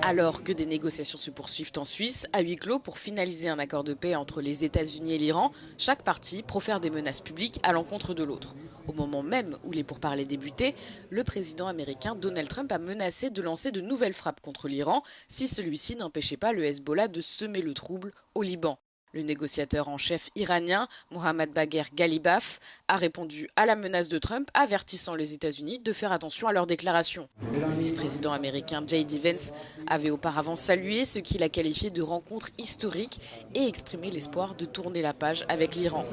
Alors que des négociations se poursuivent en Suisse, à huis clos pour finaliser un accord de paix entre les États-Unis et l'Iran, chaque partie profère des menaces publiques à l'encontre de l'autre. Au moment même où les pourparlers débutaient, le président américain Donald Trump a menacé de lancer de nouvelles frappes contre l'Iran si celui-ci n'empêchait pas le Hezbollah de semer le trouble au Liban. Le négociateur en chef iranien, Mohammad Bagher Ghalibaf, a répondu à la menace de Trump, avertissant les États-Unis de faire attention à leurs déclarations. Le vice-président américain J.D. Vance avait auparavant salué ce qu'il a qualifié de rencontre historique et exprimé l'espoir de tourner la page avec l'Iran.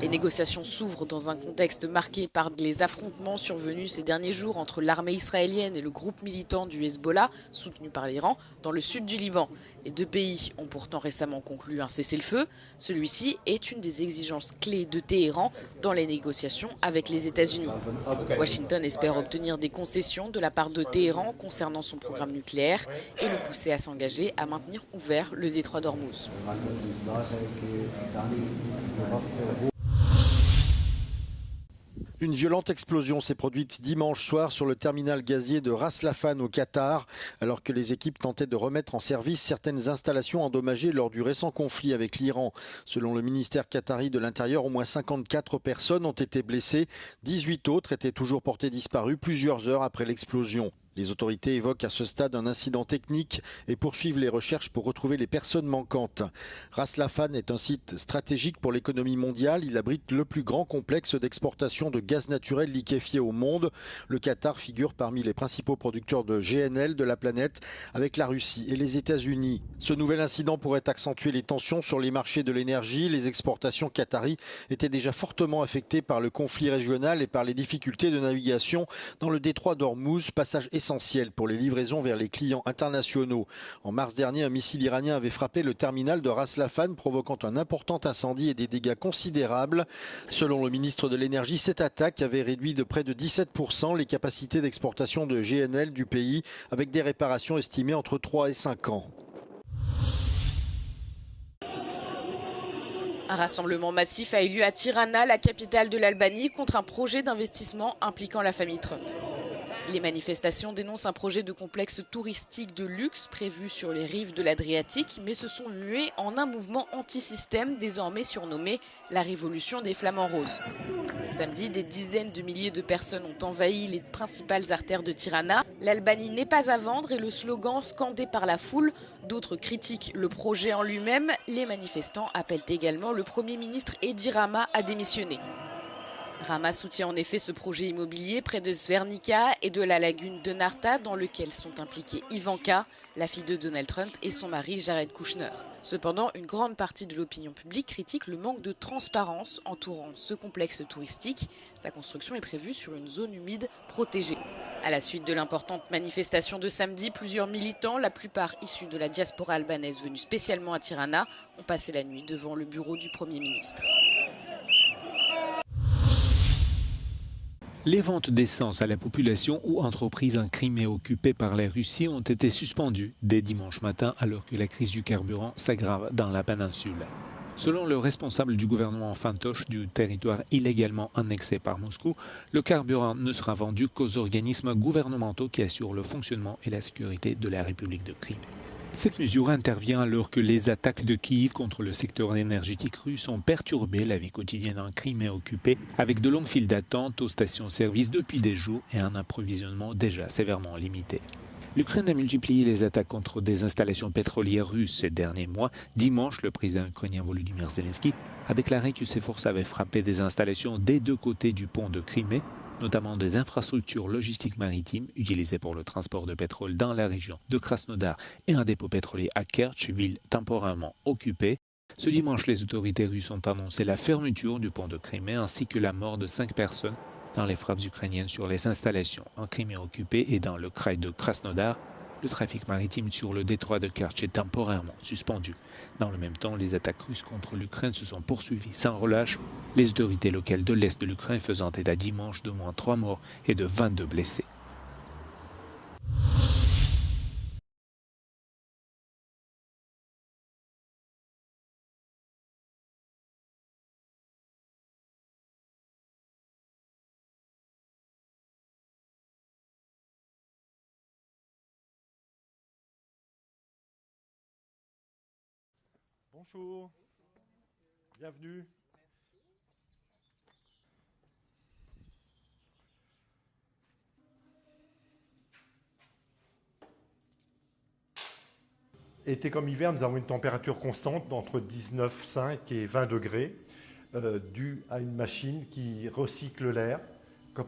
Les négociations s'ouvrent dans un contexte marqué par les affrontements survenus ces derniers jours entre l'armée israélienne et le groupe militant du Hezbollah, soutenu par l'Iran, dans le sud du Liban. Les deux pays ont pourtant récemment conclu un cessez-le-feu. Celui-ci est une des exigences clés de Téhéran dans les négociations avec les États-Unis. Washington espère obtenir des concessions de la part de Téhéran concernant son programme nucléaire et le pousser à s'engager à maintenir ouvert le détroit d'Ormuz. Une violente explosion s'est produite dimanche soir sur le terminal gazier de Ras Laffan au Qatar, alors que les équipes tentaient de remettre en service certaines installations endommagées lors du récent conflit avec l'Iran. Selon le ministère qatari de l'Intérieur, au moins 54 personnes ont été blessées, 18 autres étaient toujours portées disparues plusieurs heures après l'explosion. Les autorités évoquent à ce stade un incident technique et poursuivent les recherches pour retrouver les personnes manquantes. Ras Laffan est un site stratégique pour l'économie mondiale. Il abrite le plus grand complexe d'exportation de gaz naturel liquéfié au monde. Le Qatar figure parmi les principaux producteurs de GNL de la planète avec la Russie et les États-Unis. Ce nouvel incident pourrait accentuer les tensions sur les marchés de l'énergie. Les exportations qataries étaient déjà fortement affectées par le conflit régional et par les difficultés de navigation dans le détroit d'Ormuz, passage essentiel pour les livraisons vers les clients internationaux. En mars dernier, un missile iranien avait frappé le terminal de Ras Laffan, provoquant un important incendie et des dégâts considérables. Selon le ministre de l'Énergie, cette attaque avait réduit de près de 17% les capacités d'exportation de GNL du pays, avec des réparations estimées entre 3 et 5 ans. Un rassemblement massif a eu lieu à Tirana, la capitale de l'Albanie, contre un projet d'investissement impliquant la famille Trump. Les manifestations dénoncent un projet de complexe touristique de luxe prévu sur les rives de l'Adriatique, mais se sont mués en un mouvement anti-système désormais surnommé la Révolution des Flamants Roses. Samedi, des dizaines de milliers de personnes ont envahi les principales artères de Tirana. L'Albanie n'est pas à vendre et le slogan scandé par la foule. D'autres critiquent le projet en lui-même. Les manifestants appellent également le Premier ministre Edi Rama à démissionner. Rama soutient en effet ce projet immobilier près de Svernica et de la lagune de Narta dans lequel sont impliqués Ivanka, la fille de Donald Trump, et son mari Jared Kushner. Cependant, une grande partie de l'opinion publique critique le manque de transparence entourant ce complexe touristique. Sa construction est prévue sur une zone humide protégée. À la suite de l'importante manifestation de samedi, plusieurs militants, la plupart issus de la diaspora albanaise venus spécialement à Tirana, ont passé la nuit devant le bureau du Premier ministre. Les ventes d'essence à la population ou entreprises en Crimée occupée par la Russie ont été suspendues dès dimanche matin alors que la crise du carburant s'aggrave dans la péninsule. Selon le responsable du gouvernement fantoche du territoire illégalement annexé par Moscou, le carburant ne sera vendu qu'aux organismes gouvernementaux qui assurent le fonctionnement et la sécurité de la République de Crimée. Cette mesure intervient alors que les attaques de Kiev contre le secteur énergétique russe ont perturbé la vie quotidienne en Crimée occupée, avec de longues files d'attente aux stations-service depuis des jours et un approvisionnement déjà sévèrement limité. L'Ukraine a multiplié les attaques contre des installations pétrolières russes ces derniers mois. Dimanche, le président ukrainien Volodymyr Zelensky a déclaré que ses forces avaient frappé des installations des deux côtés du pont de Crimée, notamment des infrastructures logistiques maritimes utilisées pour le transport de pétrole dans la région de Krasnodar et un dépôt pétrolier à Kerch, ville temporairement occupée. Ce dimanche, les autorités russes ont annoncé la fermeture du pont de Crimée ainsi que la mort de 5 personnes dans les frappes ukrainiennes sur les installations en Crimée occupée et dans le kraï de Krasnodar. Le trafic maritime sur le détroit de Kerch est temporairement suspendu. Dans le même temps, les attaques russes contre l'Ukraine se sont poursuivies sans relâche, les autorités locales de l'Est de l'Ukraine faisant état dimanche d'au moins 3 morts et de 22 blessés. Bonjour, bienvenue. Été comme hiver, nous avons une température constante d'entre 19,5 et 20 degrés, due à une machine qui recycle l'air,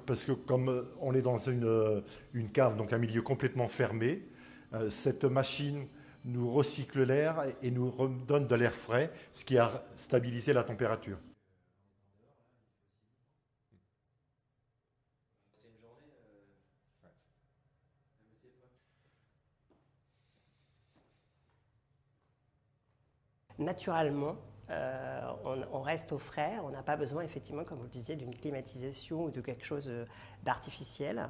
parce que comme on est dans une cave, donc un milieu complètement fermé, cette machine nous recycle l'air et nous redonne de l'air frais, ce qui a stabilisé la température. Naturellement, on reste au frais, on n'a pas besoin effectivement, comme vous le disiez, d'une climatisation ou de quelque chose d'artificiel.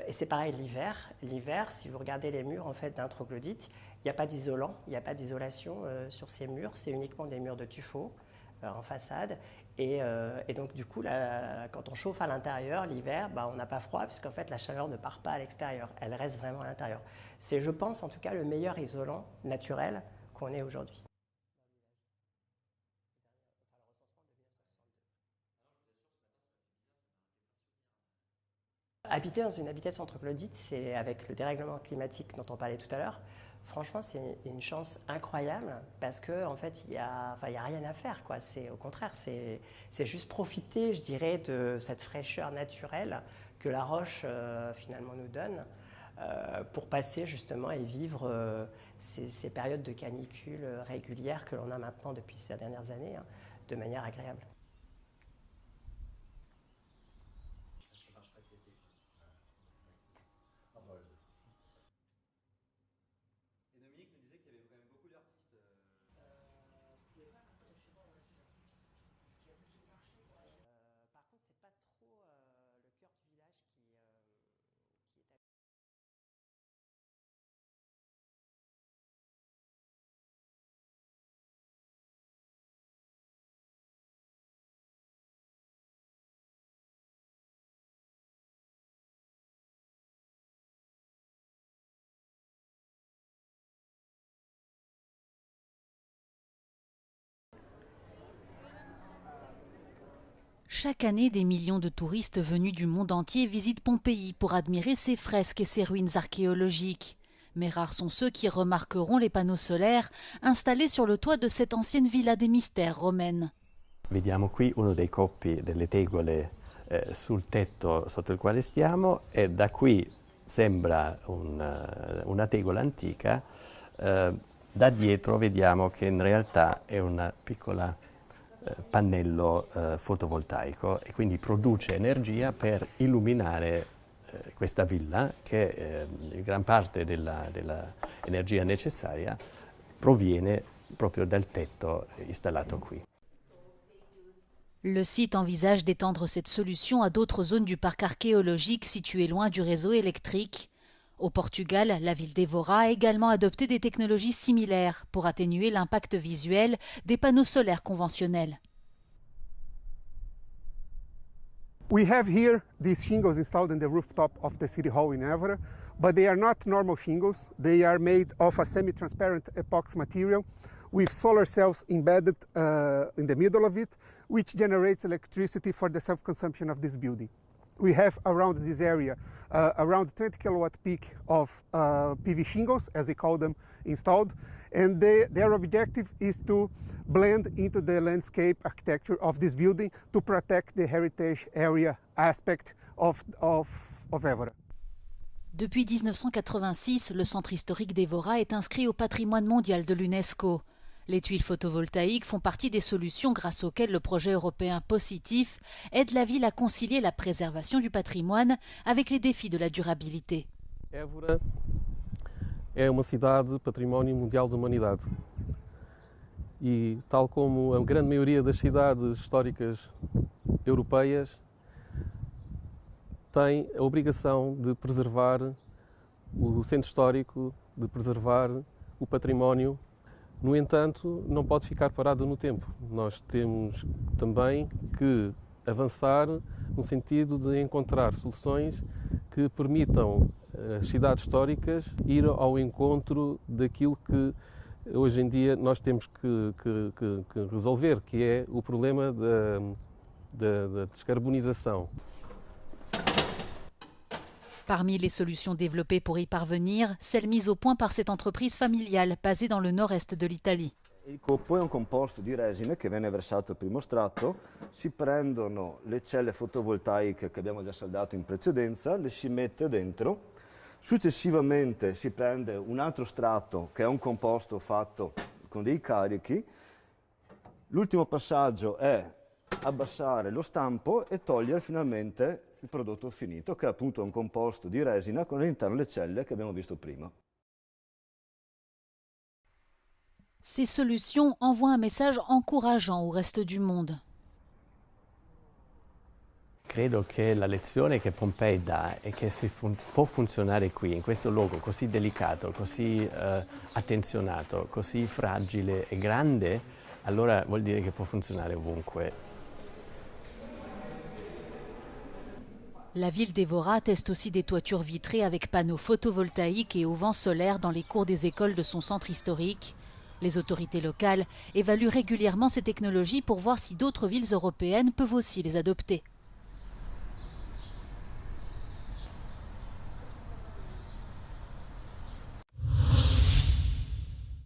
Et c'est pareil l'hiver. L'hiver, si vous regardez les murs en fait, d'un troglodyte, il n'y a pas d'isolant, il n'y a pas d'isolation sur ces murs, c'est uniquement des murs de tuffeau en façade. Et donc du coup, quand on chauffe à l'intérieur, l'hiver, on n'a pas froid puisqu'en fait la chaleur ne part pas à l'extérieur, elle reste vraiment à l'intérieur. C'est, je pense, en tout cas le meilleur isolant naturel qu'on ait aujourd'hui. Habiter dans une habitation troglodyte, c'est avec le dérèglement climatique dont on parlait tout à l'heure, franchement, c'est une chance incroyable parce qu'en fait, il y a rien à faire, quoi. Au contraire, c'est juste profiter, je dirais, de cette fraîcheur naturelle que la roche, finalement, nous donne pour passer, justement, et vivre ces périodes de canicule régulières que l'on a maintenant depuis ces dernières années, de manière agréable. Chaque année, des millions de touristes venus du monde entier visitent Pompéi pour admirer ses fresques et ses ruines archéologiques. Mais rares sont ceux qui remarqueront les panneaux solaires installés sur le toit de cette ancienne villa des mystères romaine. Vediamo qui uno dei coppi delle tegole sul tetto sotto il quale stiamo e da qui sembra una tegola antica, da dietro vediamo che in realtà è una piccola pannello fotovoltaico e quindi produce energia per illuminare questa villa che gran parte dell'energia necessaria proviene proprio dal tetto installato qui. Le site envisage d'étendre cette solution à d'autres zones du parc archéologique situées loin du réseau électrique. Au Portugal, la ville d'Evora a également adopté des technologies similaires pour atténuer l'impact visuel des panneaux solaires conventionnels. We have here these shingles installed in the rooftop of the City Hall in Évora, but they are not normal shingles. They are made of a semi-transparent epoxy material with solar cells embedded in the middle of it, which generates electricity for the self-consumption of this building. We have around this area around 20 kilowatt peak of PV shingles, as we call them, installed, and their objective is to blend into the landscape architecture of this building to protect the heritage area aspect of Évora. Depuis 1986, le centre historique d'Evora est inscrit au patrimoine mondial de l'UNESCO. Les tuiles photovoltaïques font partie des solutions grâce auxquelles le projet européen Positif aide la ville à concilier la préservation du patrimoine avec les défis de la durabilité. Évora é uma cidade património mundial da humanidade e, tal como a grande maioria das cidades históricas europeias, tem a obrigação de preservar o centro histórico, de preservar o património. No entanto, não pode ficar parado no tempo. Nós temos também que avançar no sentido de encontrar soluções que permitam às cidades históricas ir ao encontro daquilo que hoje em dia nós temos que resolver, que é o problema da descarbonização. Parmi les solutions développées pour y parvenir, celle mise au point par cette entreprise familiale basée dans le nord-est de l'Italie. Il coppo è un composto di resina che viene versato al primo strato, si prendono le celle fotovoltaiche che abbiamo già saldato in precedenza, le si mette dentro, successivamente si prende un altro strato che è un composto fatto con dei carichi, l'ultimo passaggio è abbassare lo stampo e togliere finalmente il prodotto finito, che è appunto un composto di resina con all'interno le celle che abbiamo visto prima. Ces solutions envoient un message encourageant au reste du monde. Credo che la lezione che Pompei dà è che se può funzionare qui, in questo luogo così delicato, così attenzionato, così fragile e grande, allora vuol dire che può funzionare ovunque. La ville d'Évora teste aussi des toitures vitrées avec panneaux photovoltaïques et auvents solaires dans les cours des écoles de son centre historique. Les autorités locales évaluent régulièrement ces technologies pour voir si d'autres villes européennes peuvent aussi les adopter.